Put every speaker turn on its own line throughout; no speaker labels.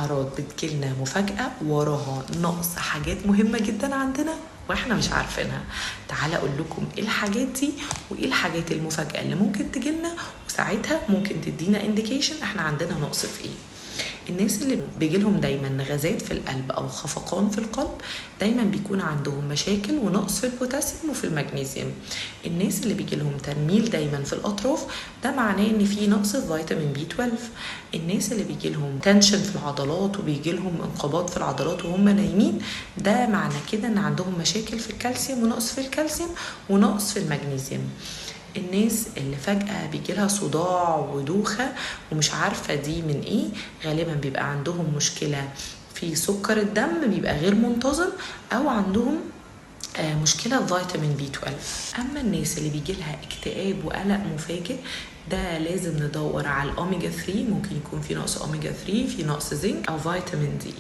اعراض بتجيلنا مفاجأة وراها نقص حاجات مهمة جدا عندنا واحنا مش عارفينها. تعالى اقول لكم ايه الحاجات دي وايه الحاجات المفاجأة اللي ممكن تجيلنا، وساعتها ممكن تدينا انديكيشن احنا عندنا نقص في ايه. الناس اللي بيجيلهم دايما غازات في القلب او خفقان في القلب دايما بيكون عندهم مشاكل ونقص في البوتاسيوم وفي المغنيسيوم. الناس اللي بيجيلهم تنميل دايما في الاطراف ده معناه ان في نقص في فيتامين بي 12. الناس اللي بيجيلهم تنشن في العضلات وبيجيلهم انقباض في العضلات وهم نايمين ده معنى كده ان عندهم مشاكل في الكالسيوم ونقص في الكالسيوم ونقص في المغنيسيوم. الناس اللي فجأة بيجيلها صداع ودوخة ومش عارفة دي من ايه، غالبا بيبقى عندهم مشكلة في سكر الدم بيبقى غير منتظم او عندهم مشكلة في فيتامين بي 12. اما الناس اللي بيجيلها اكتئاب وقلق مفاجئ ده لازم ندور على الاوميجا 3، ممكن يكون في نقص اوميجا 3، في نقص زنك او فيتامين دي.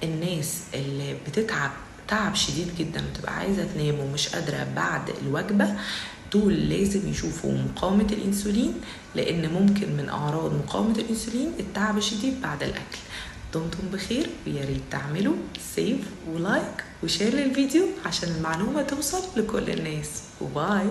الناس اللي بتتعب تعب شديد جدا وتبقى عايزة تنام ومش قادرة بعد الوجبة دول لازم يشوفوا مقاومة الانسولين، لان ممكن من اعراض مقاومة الانسولين التعب الشديد بعد الاكل. دمتم بخير ويا ريت تعملوا سيف ولايك وشير للفيديو عشان المعلومة توصل لكل الناس. وباي.